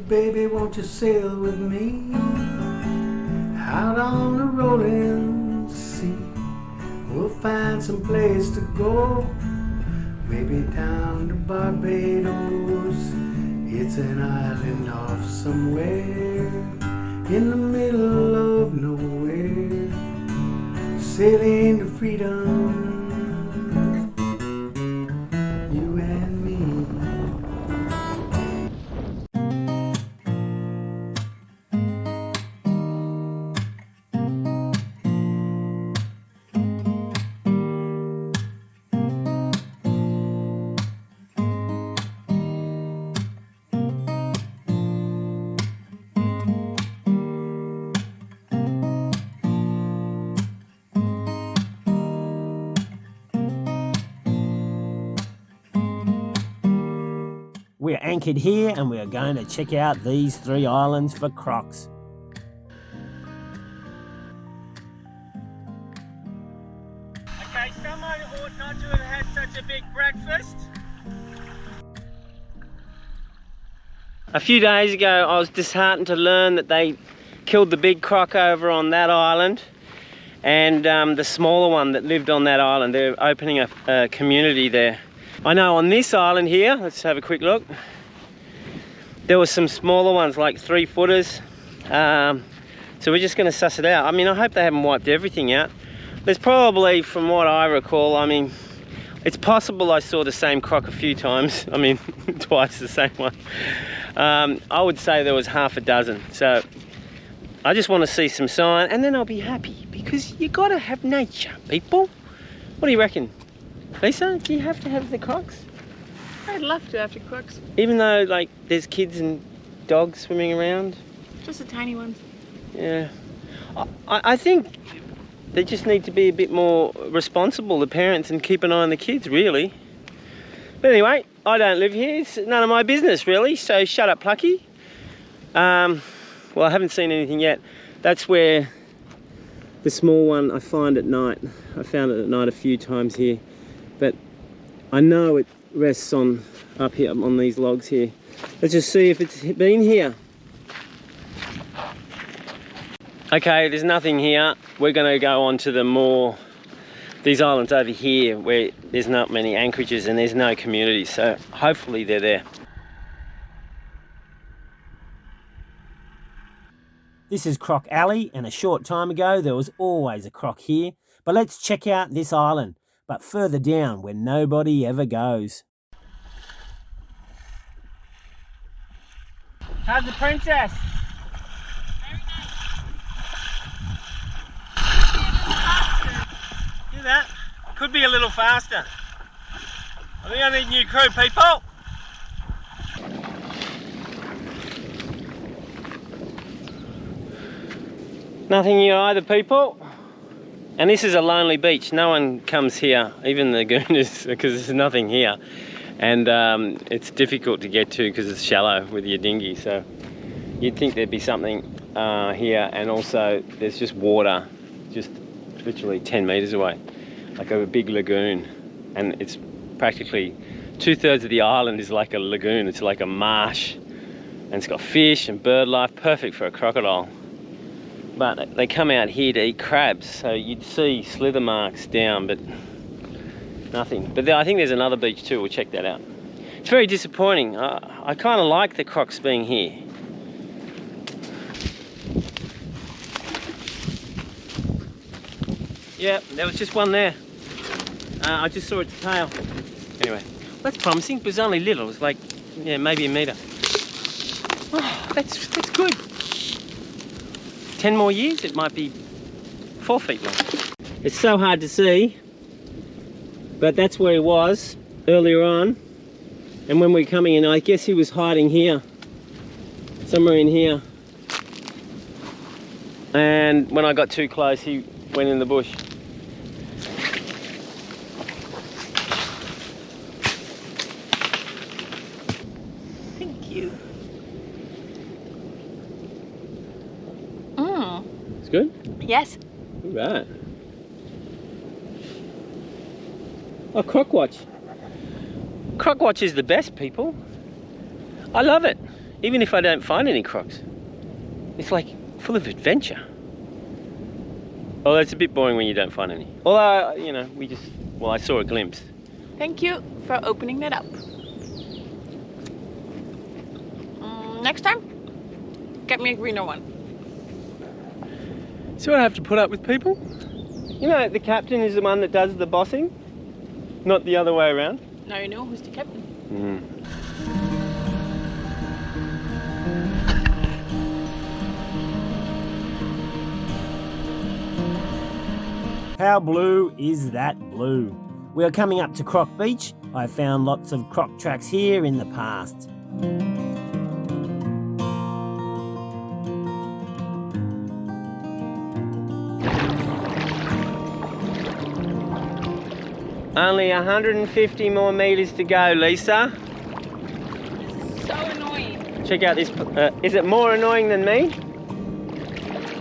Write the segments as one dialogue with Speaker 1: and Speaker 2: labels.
Speaker 1: Baby, won't you sail with me out on the rolling sea? We'll find some place to go, maybe down to Barbados. It's an island off somewhere in the middle of nowhere, sailing to freedom, you and me.
Speaker 2: We're anchored here and we are going to check out these 3 islands for crocs. Okay, someone ought not to have had such a big breakfast. A few days ago I was disheartened to learn that they killed the big croc over on that island, and the smaller one that lived on that island. They're opening a community there. I know on this island here, let's have a quick look, there were some smaller ones like 3-footers, so we're just going to suss it out. I mean, I hope they haven't wiped everything out. There's probably, from what I recall, I mean, it's possible I saw the same croc a few times. I mean, twice the same one. I would say there was half a dozen, so I just want to see some sign and then I'll be happy, because you got to have nature, people. What do you reckon? Lisa, do you have to have the crocs?
Speaker 3: I'd love to have the crocs.
Speaker 2: Even though, like, there's kids and dogs swimming around?
Speaker 3: Just the tiny ones.
Speaker 2: Yeah. I think they just need to be a bit more responsible, the parents, and keep an eye on the kids, really. But anyway, I don't live here. It's none of my business, really, so shut up, Plucky. Well, I haven't seen anything yet. That's where the small one I find at night. I found it at night a few times here. But I know it rests on up here on these logs here. Let's just see if it's been here. Okay, there's nothing here. We're going to go on to these islands over here where there's not many anchorages and there's no community, so hopefully they're there. This is Croc Alley, and a short time ago there was always a croc here. But let's check out this island, but further down where nobody ever goes. How's the princess? Hear that? Could be a little faster. I think I need new crew, people. Nothing here either, people. And this is a lonely beach. No one comes here, even the lagooners, because there's nothing here. And it's difficult to get to because it's shallow with your dinghy. So you'd think there'd be something here. And also there's just water, just literally 10 meters away, like a big lagoon. And it's practically 2/3 of the island is like a lagoon. It's like a marsh. And it's got fish and bird life, perfect for a crocodile. But they come out here to eat crabs, so you'd see slither marks down, but nothing. But I think there's another beach too. We'll check that out. It's very disappointing. I kind of like the crocs being here. Yeah, there was just one there. I just saw its tail. Anyway, that's promising, but it's only little. It's like, yeah, maybe a metre. Oh, that's good. 10 more years, it might be 4 feet long. It's so hard to see, but that's where he was earlier on. And when we were coming in, I guess he was hiding here, somewhere in here. And when I got too close, he went in the bush.
Speaker 3: Thank you.
Speaker 2: It's good?
Speaker 3: Yes.
Speaker 2: All right. Oh, Croc Watch. Croc Watch is the best, people. I love it. Even if I don't find any crocs. It's like full of adventure. Although it's a bit boring when you don't find any. Although, you know, I saw a glimpse.
Speaker 3: Thank you for opening that up. Next time, get me a greener one.
Speaker 2: So I have to put up with people? You know, the captain is the one that does the bossing, not the other way around.
Speaker 3: Now you know who's the captain.
Speaker 4: How blue is that blue? We are coming up to Croc Beach. I found lots of croc tracks here in the past.
Speaker 2: Only 150 more meters to go, Lisa.
Speaker 3: So annoying.
Speaker 2: Check out this. Is it more annoying than me?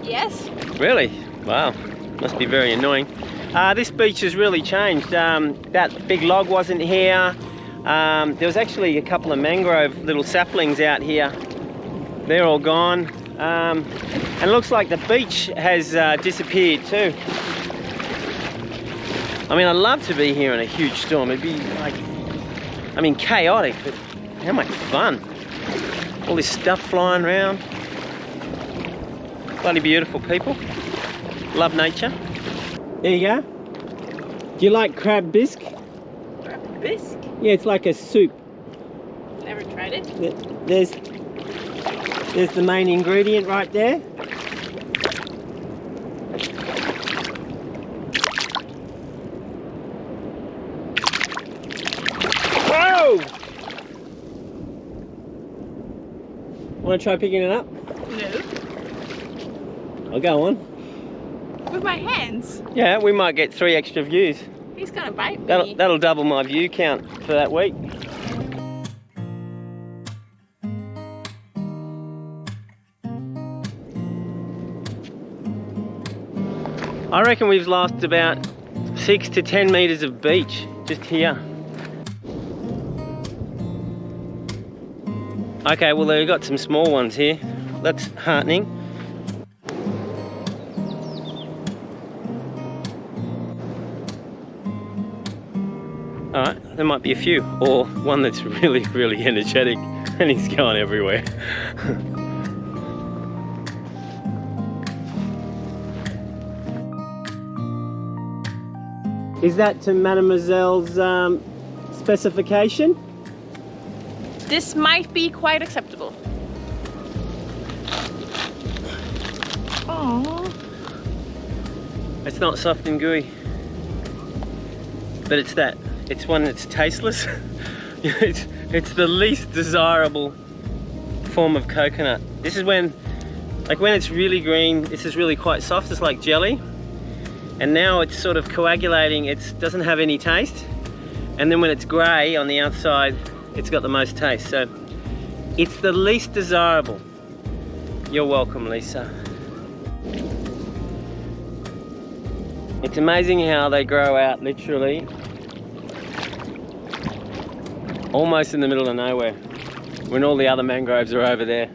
Speaker 3: Yes?
Speaker 2: Really? Wow. Must be very annoying. This beach has really changed. That big log wasn't here. There was actually a couple of mangrove little saplings out here. They're all gone. And it looks like the beach has disappeared too. I mean, I'd love to be here in a huge storm. It'd be like, I mean, chaotic, but how much fun. All this stuff flying around. Bloody beautiful people. Love nature. There you go. Do you like crab bisque?
Speaker 3: Crab bisque?
Speaker 2: Yeah, it's like a soup.
Speaker 3: Never tried it.
Speaker 2: There's the main ingredient right there. Whoa! Want to try picking it up?
Speaker 3: No.
Speaker 2: I'll go on.
Speaker 3: With my hands.
Speaker 2: Yeah, we might get 3 extra views.
Speaker 3: He's gonna bite me.
Speaker 2: That'll double my view count for that week. I reckon we've lost about 6 to 10 meters of beach just here. Okay, well they've got some small ones here. That's heartening. Alright, there might be a few, or one that's really, really energetic and he's going everywhere. Is that to Mademoiselle's specification?
Speaker 3: This might be quite acceptable. Oh.
Speaker 2: It's not soft and gooey, but it's one that's tasteless. it's the least desirable form of coconut. This is when it's really green, this is really quite soft, it's like jelly. And now it's sort of coagulating, it doesn't have any taste. And then when it's grey on the outside, it's got the most taste. So it's the least desirable. You're welcome, Lisa. It's amazing how they grow out literally almost in the middle of nowhere when all the other mangroves are over there.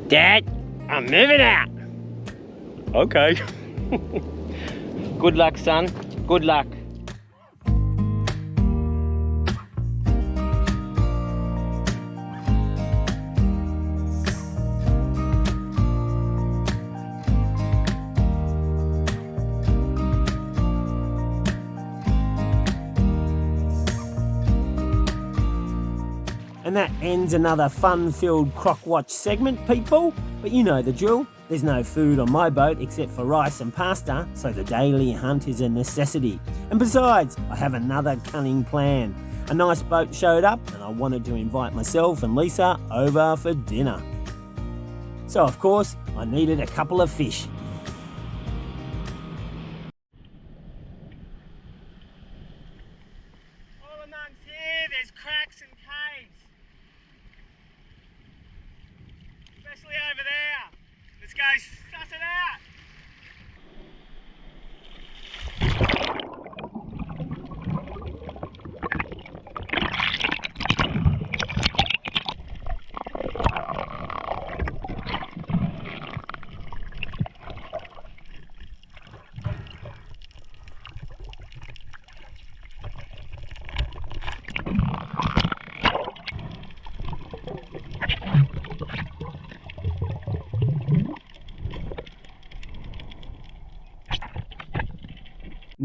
Speaker 2: Dad, I'm moving out. Okay. Good luck, son. Good luck.
Speaker 4: And that ends another fun-filled Croc Watch segment, people. But you know the drill. There's no food on my boat except for rice and pasta, so the daily hunt is a necessity. And besides, I have another cunning plan. A nice boat showed up and I wanted to invite myself and Lisa over for dinner. So of course, I needed a couple of fish.
Speaker 2: All amongst here, there's cracks and caves. Especially over there. Let's go suss it out.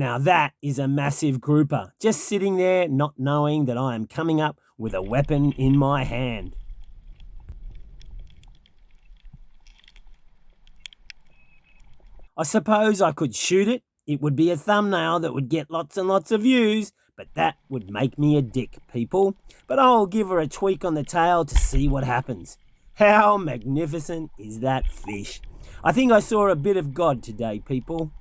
Speaker 4: Now that is a massive grouper, just sitting there not knowing that I am coming up with a weapon in my hand. I suppose I could shoot it. It would be a thumbnail that would get lots and lots of views, but that would make me a dick, people. But I'll give her a tweak on the tail to see what happens. How magnificent is that fish? I think I saw a bit of God today, people.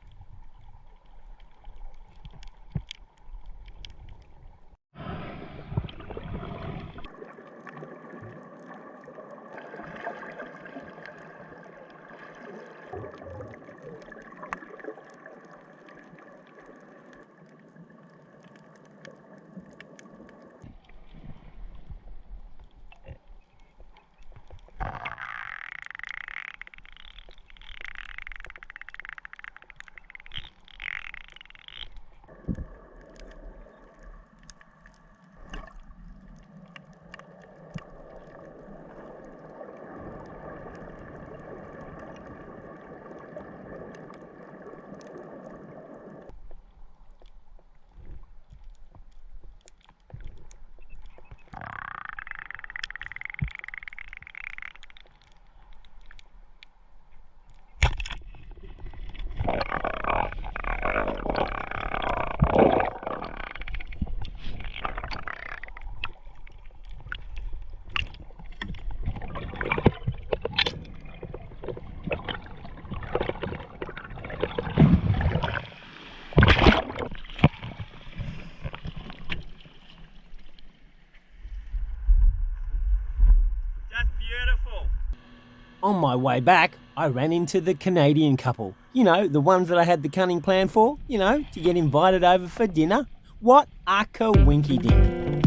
Speaker 4: On my way back, I ran into the Canadian couple. You know, the ones that I had the cunning plan for, you know, to get invited over for dinner. What a coinky dink.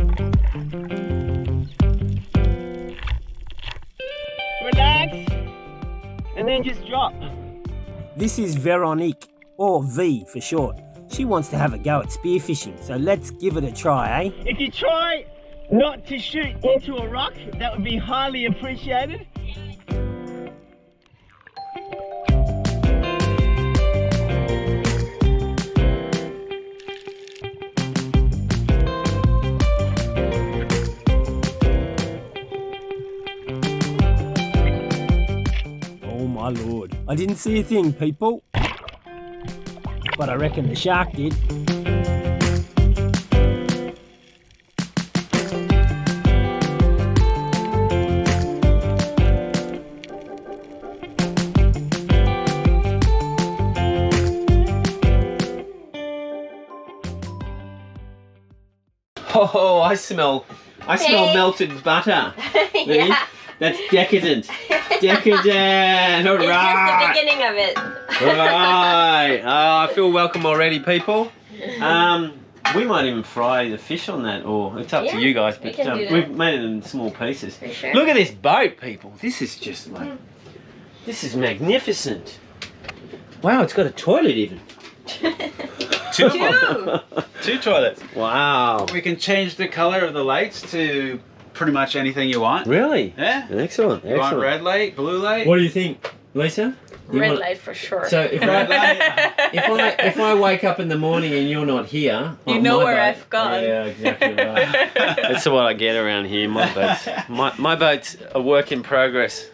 Speaker 2: Relax, and then just drop.
Speaker 4: This is Veronique, or V for short. She wants to have a go at spearfishing, so let's give it a try, eh?
Speaker 2: If you try not to shoot into a rock, that would be highly appreciated.
Speaker 4: Oh my lord, I didn't see a thing, people. But I reckon the shark did.
Speaker 2: Oh, I smell melted butter.
Speaker 3: Yeah.
Speaker 2: That's decadent. Decadent. All
Speaker 3: It's
Speaker 2: right.
Speaker 3: just the beginning of it.
Speaker 2: All right. Oh, I feel welcome already, people. We might even fry the fish on that, or it's up to you guys.
Speaker 3: we
Speaker 2: But
Speaker 3: can do that.
Speaker 2: we've made it in small pieces.
Speaker 3: For sure.
Speaker 2: Look at this boat, people. This is just like, this is magnificent. Wow, it's got a toilet even.
Speaker 5: Two toilets.
Speaker 2: Wow.
Speaker 5: We can change the color of the lights to pretty much anything you want.
Speaker 2: Really?
Speaker 5: Yeah.
Speaker 2: Excellent.
Speaker 5: You want red light, blue light?
Speaker 2: What do you think, Lisa? You
Speaker 3: Red
Speaker 2: want-
Speaker 3: light for sure.
Speaker 2: So if
Speaker 5: Red light.
Speaker 2: if I wake up in the morning and you're not here,
Speaker 3: You
Speaker 2: on
Speaker 3: know
Speaker 2: my
Speaker 3: where
Speaker 2: boat-
Speaker 3: I've gone.
Speaker 2: Yeah, exactly right. That's what I get around here. My boat's my boat's a work in progress.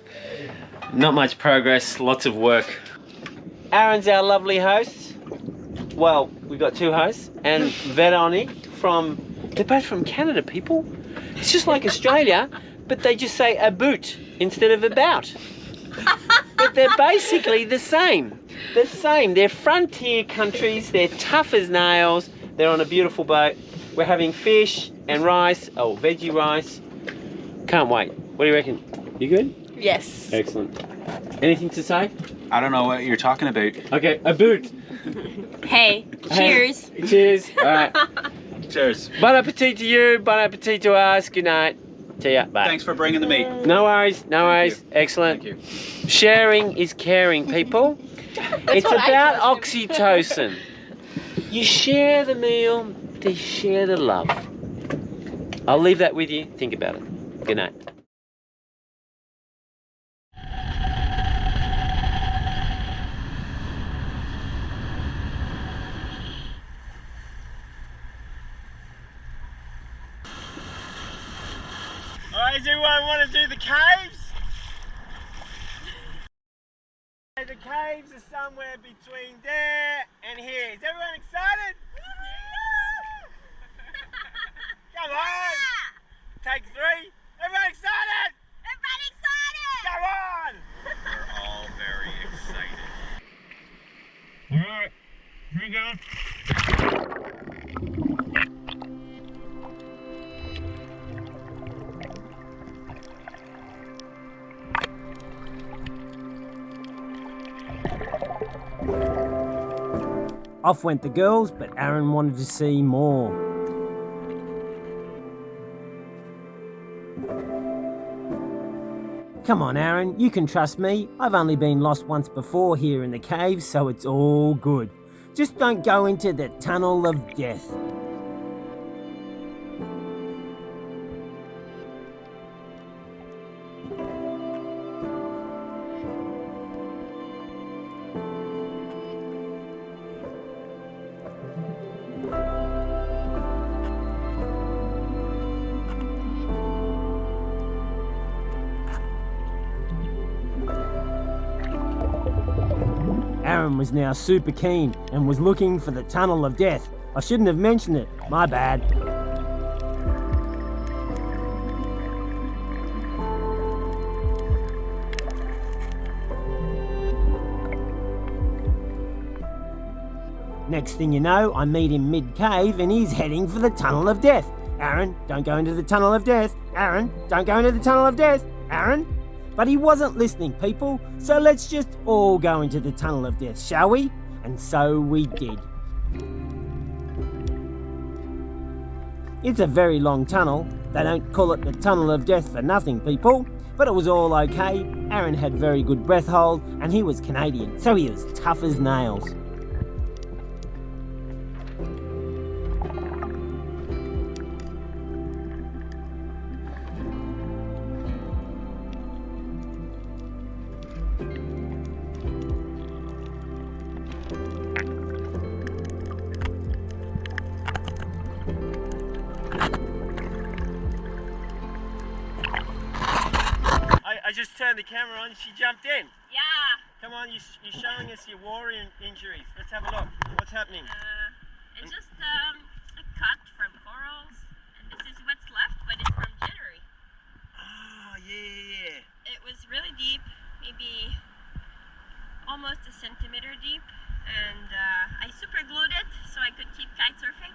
Speaker 2: Not much progress, lots of work. Aaron's our lovely host. Well, we've got two hosts, and Veronique they're both from Canada, people. It's just like Australia, but they just say a boot instead of about. But they're basically the same. The same. They're frontier countries. They're tough as nails. They're on a beautiful boat. We're having fish and rice. Oh, veggie rice. Can't wait. What do you reckon? You good?
Speaker 3: Yes.
Speaker 2: Excellent. Anything to say?
Speaker 5: I don't know what you're talking about.
Speaker 2: Okay, a boot.
Speaker 3: Hey, cheers.
Speaker 2: Hey, cheers. All right.
Speaker 5: Cheers.
Speaker 2: Bon appetit to you. Bon appetit to us. Good night. See ya. Bye.
Speaker 5: Thanks for bringing the meat.
Speaker 2: No worries. No worries.
Speaker 5: you.
Speaker 2: Excellent.
Speaker 5: Thank you.
Speaker 2: Sharing is caring, people. It's
Speaker 3: what I
Speaker 2: about
Speaker 3: told
Speaker 2: oxytocin. You share the meal, to share the love. I'll leave that with you. Think about it. Good night. Does everyone want to do the caves? The caves are somewhere between there and here. Is everyone excited? Come on! Take 3. Everyone excited?
Speaker 3: Everybody excited!
Speaker 2: Come on!
Speaker 5: We're all very excited.
Speaker 2: Alright, here we go.
Speaker 4: Off went the girls, but Aaron wanted to see more. Come on, Aaron, you can trust me. I've only been lost once before here in the caves, so it's all good. Just don't go into the tunnel of death. Aaron was now super keen and was looking for the tunnel of death. I shouldn't have mentioned it, my bad. Next thing you know, I meet him mid-cave and he's heading for the tunnel of death. Aaron, don't go into the tunnel of death. Aaron, don't go into the tunnel of death. Aaron. But he wasn't listening, people, so let's just all go into the tunnel of death, shall we? And so we did. It's a very long tunnel. They don't call it the tunnel of death for nothing, people. But it was all okay. Aaron had very good breath hold and he was Canadian, so he was tough as nails.
Speaker 2: I just turned the camera on, she jumped in.
Speaker 3: Yeah.
Speaker 2: Come on, you're showing us your war injuries. Let's have a look. What's happening?
Speaker 3: It's just a cut from corals, and this is what's left, but it's from January.
Speaker 2: Oh, yeah.
Speaker 3: It was really deep, maybe almost a centimeter deep, and I super glued it so I could keep kite surfing.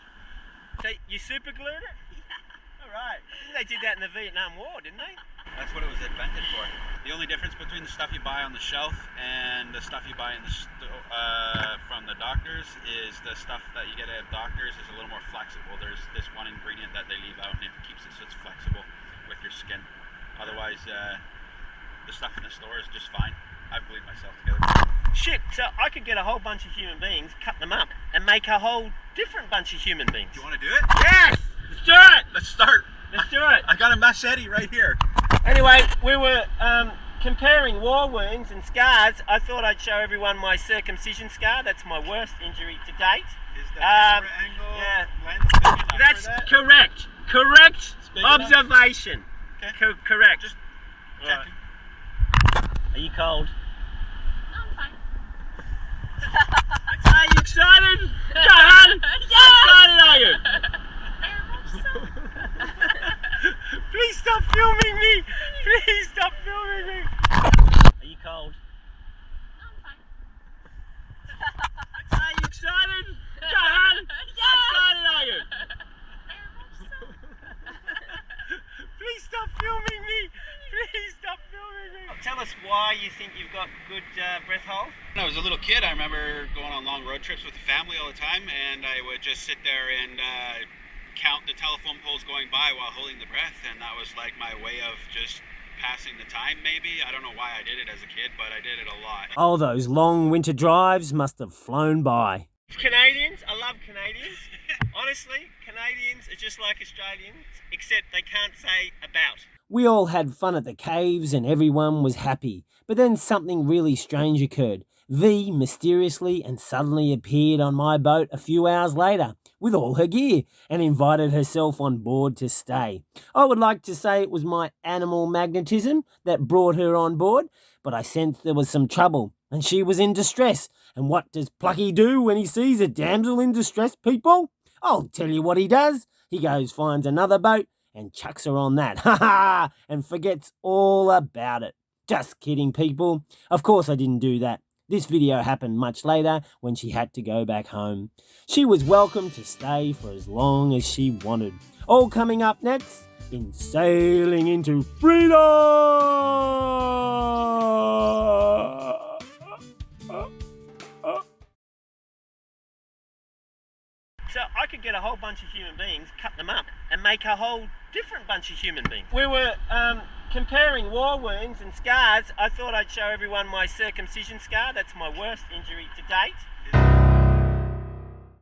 Speaker 2: So you super glued it?
Speaker 3: Yeah.
Speaker 2: All right. They did that in the Vietnam War, didn't they?
Speaker 5: That's what it was invented for. The only difference between the stuff you buy on the shelf and the stuff you buy in the from the doctors is the stuff that you get at doctors is a little more flexible. There's this one ingredient that they leave out and it keeps it so it's flexible with your skin. Otherwise, the stuff in the store is just fine. I've glued myself together.
Speaker 2: Shit, so I could get a whole bunch of human beings, cut them up, and make a whole different bunch of human beings.
Speaker 5: Do you want to do it?
Speaker 2: Yes! Let's do it!
Speaker 5: Let's start.
Speaker 2: Let's do it!
Speaker 5: I got a machete right here.
Speaker 2: Anyway, we were comparing war wounds and scars. I thought I'd show everyone my circumcision scar. That's my worst injury to date.
Speaker 5: Is the camera angle lens big enough
Speaker 2: That's
Speaker 5: for that?
Speaker 2: correct. Correct
Speaker 5: big enough?
Speaker 2: observation.
Speaker 5: Okay.
Speaker 2: Correct.
Speaker 5: Just
Speaker 2: Right.
Speaker 5: checking.
Speaker 2: Are you cold?
Speaker 3: No, I'm fine.
Speaker 2: Are you excited? Go on! How excited are you?
Speaker 3: I hope so.
Speaker 2: Please stop filming me! Please stop filming me! Are you cold?
Speaker 3: No, I'm fine.
Speaker 2: Are you excited? Go on! How excited are you?
Speaker 3: I hope so.
Speaker 2: Please stop filming me! Please stop filming me! Tell us why you think you've got good breath hold.
Speaker 5: When I was a little kid, I remember going on long road trips with the family all the time, and I would just sit there and count the telephone poles going by while holding the breath, and that was like my way of just passing the time, maybe. I don't know why I did it as a kid, but I did it a lot.
Speaker 4: Oh, those long winter drives must have flown by.
Speaker 2: Canadians, I love Canadians. Honestly, Canadians are just like Australians, except they can't say about.
Speaker 4: We all had fun at the caves and everyone was happy. But then something really strange occurred. V mysteriously and suddenly appeared on my boat a few hours later, with all her gear and invited herself on board to stay. I would like to say it was my animal magnetism that brought her on board, but I sensed there was some trouble and she was in distress. And what does Plucky do when he sees a damsel in distress, people? I'll tell you what he does. He goes, finds another boat and chucks her on that. Ha ha! And forgets all about it. Just kidding, people. Of course I didn't do that. This video happened much later when she had to go back home. She was welcome to stay for as long as she wanted. All coming up next in Sailing into Freedom!
Speaker 2: So I could get a whole bunch of human beings, cut them up, and make a whole different bunch of human beings. We were comparing war wounds and scars. I thought I'd show everyone my circumcision scar. That's my worst injury to date.